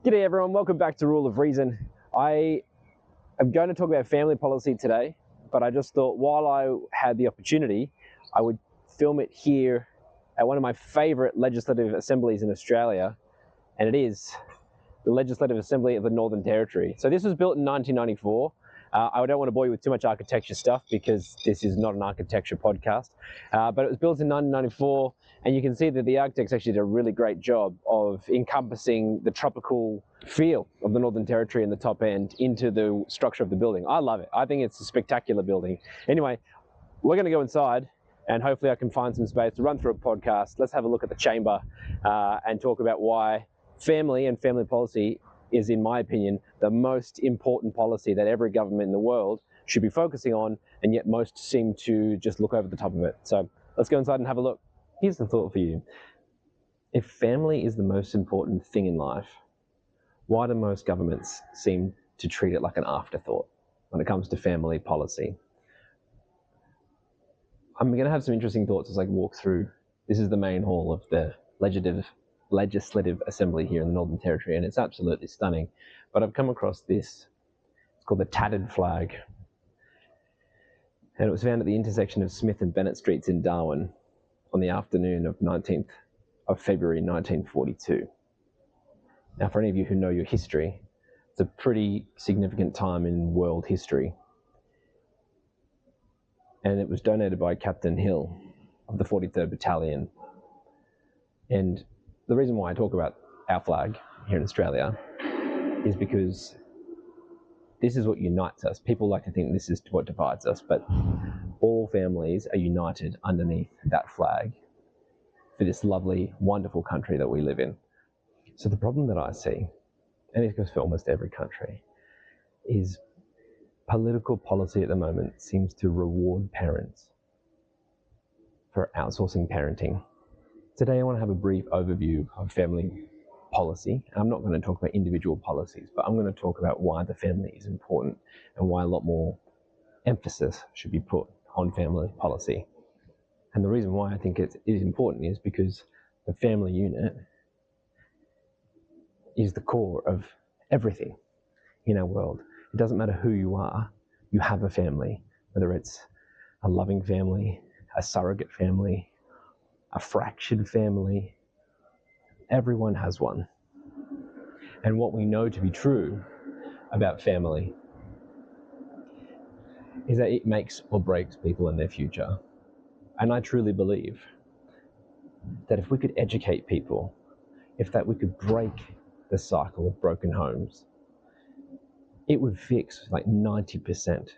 G'day everyone, welcome back to Rule of Reason. I am going to talk about family policy today, but I just thought while I had the opportunity, I would film it here at one of my favourite legislative assemblies in Australia, and it is the Legislative Assembly of the Northern Territory. So this was built in 1994. I don't want to bore you with too much architecture stuff because this is not an architecture podcast, but it was built in 1994, and you can see that the architects actually did a really great job of encompassing the tropical feel of the Northern Territory in the top end into the structure of the building. I love it. I think it's a spectacular building. Anyway, we're going to go inside, and hopefully I can find some space to run through a podcast. Let's have a look at the chamber and talk about why family and family policy is, in my opinion, the most important policy that every government in the world should be focusing on, and yet most seem to just look over the top of it. So let's go inside and have a look. Here's the thought for you. If family is the most important thing in life, why do most governments seem to treat it like an afterthought when it comes to family policy? I'm going to have some interesting thoughts as I walk through. This is the main hall of the Legislative Assembly here in the Northern Territory, and it's absolutely stunning. But I've come across this. It's called the Tattered Flag, and it was found at the intersection of Smith and Bennett Streets in Darwin on the afternoon of 19th of February 1942. Now, for any of you who know your history, it's a pretty significant time in world history, and it was donated by Captain Hill of the 43rd Battalion. And the reason why I talk about our flag here in Australia is because this is what unites us. People like to think this is what divides us, but all families are united underneath that flag for this lovely, wonderful country that we live in. So the problem that I see, and it goes for almost every country, is political policy at the moment seems to reward parents for outsourcing parenting. Today I want to have a brief overview of family policy. I'm not going to talk about individual policies, but I'm going to talk about why the family is important and why a lot more emphasis should be put on family policy. And the reason why I think it is important is because the family unit is the core of everything in our world. It doesn't matter who you are, you have a family, whether it's a loving family, a surrogate family, a fractured family. Everyone has one. And what we know to be true about family is that it makes or breaks people in their future. And I truly believe that if we could educate people, we could break the cycle of broken homes, it would fix like 90%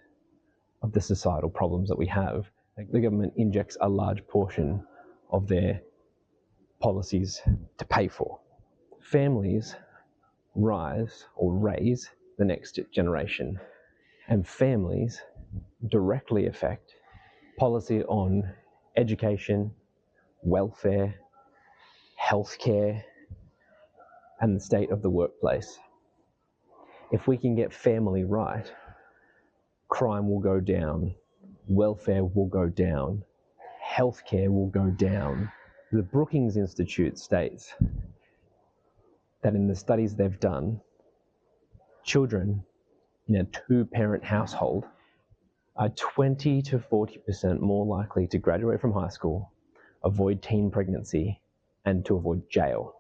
of the societal problems that we have. Like, the government injects a large portion of their policies to pay for. Families rise or raise the next generation, and families directly affect policy on education, welfare, healthcare, and the state of the workplace. If we can get family right, crime will go down, welfare will go down, healthcare will go down. The Brookings Institute states that in the studies they've done, children in a two-parent household are 20 to 40% more likely to graduate from high school, avoid teen pregnancy, and to avoid jail.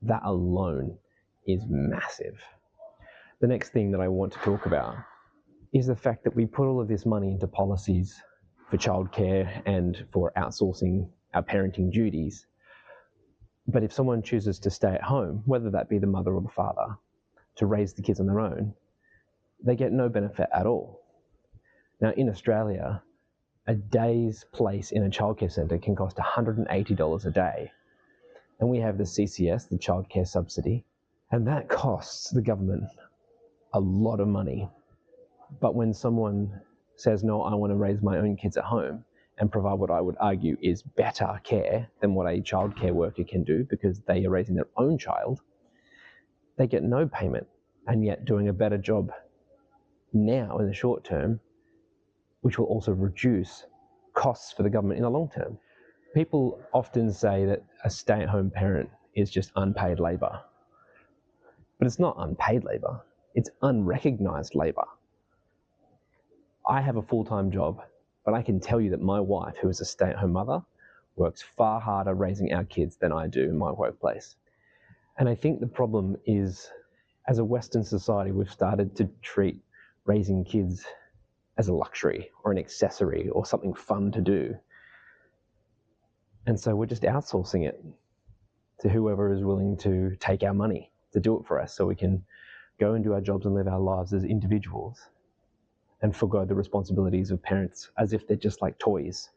That alone is massive. The next thing that I want to talk about is the fact that we put all of this money into policies for childcare and for outsourcing our parenting duties. But if someone chooses to stay at home, whether that be the mother or the father, to raise the kids on their own, they get no benefit at all. Now, in Australia, a day's place in a childcare centre can cost $180 a day. And we have the CCS, the childcare subsidy, and that costs the government a lot of money. But when someone says, no, I want to raise my own kids at home and provide what I would argue is better care than what a childcare worker can do because they are raising their own child, they get no payment, and yet doing a better job now in the short term, which will also reduce costs for the government in the long term. People often say that a stay-at-home parent is just unpaid labour. But it's not unpaid labour, it's unrecognised labour. I have a full-time job, but I can tell you that my wife, who is a stay-at-home mother, works far harder raising our kids than I do in my workplace. And I think the problem is, as a Western society, we've started to treat raising kids as a luxury or an accessory or something fun to do. And so we're just outsourcing it to whoever is willing to take our money to do it for us, so we can go and do our jobs and live our lives as individuals and forgo the responsibilities of parents as if they're just like toys.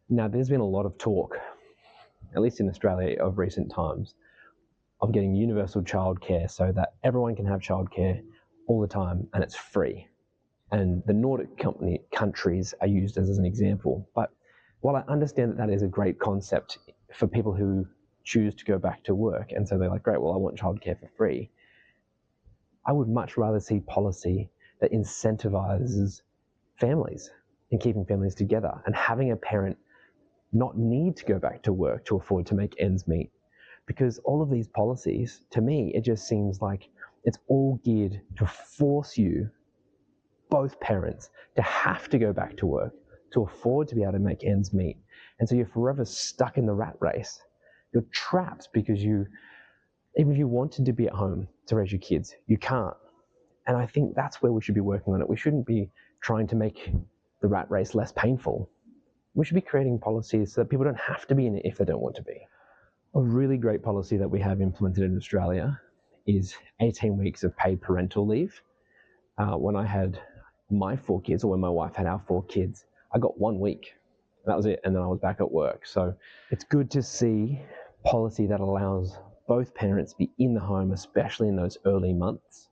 Now, there's been a lot of talk, at least in Australia, of recent times, of getting universal childcare so that everyone can have childcare all the time and it's free. And the Nordic countries are used as an example. But while I understand that that is a great concept for people who choose to go back to work, and so they're like, great, well, I want childcare for free, I would much rather see policy that incentivizes families and keeping families together and having a parent not need to go back to work to afford to make ends meet. Because all of these policies, to me, it just seems like it's all geared to force you, both parents, to have to go back to work to afford to be able to make ends meet. And so you're forever stuck in the rat race. You're trapped because even if you wanted to be at home to raise your kids, you can't. And I think that's where we should be working on it. We shouldn't be trying to make the rat race less painful. We should be creating policies so that people don't have to be in it if they don't want to be. A really great policy that we have implemented in Australia is 18 weeks of paid parental leave. When I had my 4 kids, or when my wife had our 4 kids, I got 1 week. That was it, and then I was back at work. So it's good to see policy that allows both parents to be in the home, especially in those early months,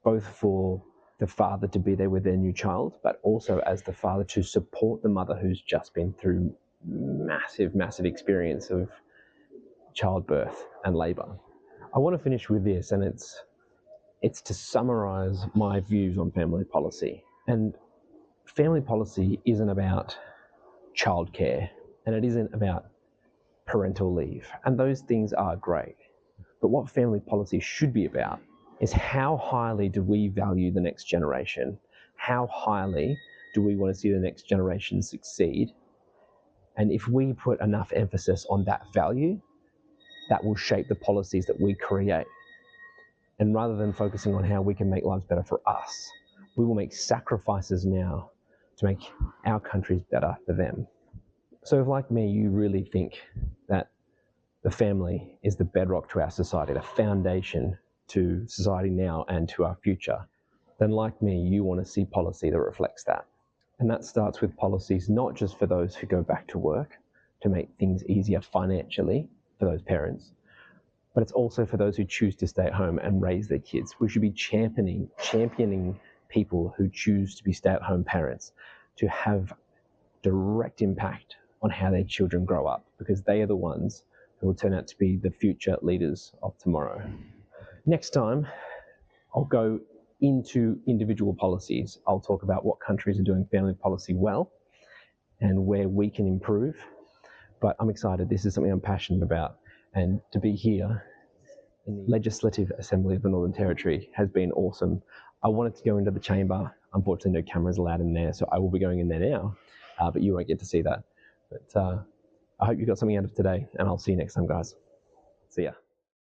both for the father to be there with their new child, but also as the father to support the mother who's just been through massive experience of childbirth and labour. I want to finish with this, and it's to summarise my views on family policy. And family policy isn't about childcare, and it isn't about parental leave, and those things are great. But what family policy should be about is how highly do we value the next generation? How highly do we want to see the next generation succeed? And if we put enough emphasis on that value, that will shape the policies that we create. And rather than focusing on how we can make lives better for us, we will make sacrifices now to make our countries better for them. So if, like me, you really think that the family is the bedrock to our society, the foundation to society now and to our future, then like me, you want to see policy that reflects that. And that starts with policies not just for those who go back to work to make things easier financially for those parents, but it's also for those who choose to stay at home and raise their kids. We should be championing people who choose to be stay-at-home parents to have direct impact on how their children grow up, because they are the ones who will turn out to be the future leaders of tomorrow. Next time, I'll go into individual policies. I'll talk about what countries are doing family policy well and where we can improve. But I'm excited. This is something I'm passionate about. And to be here in the Legislative Assembly of the Northern Territory has been awesome. I wanted to go into the chamber. Unfortunately, no cameras allowed in there, so I will be going in there now, but you won't get to see that. But I hope you got something out of today, and I'll see you next time, guys. See ya.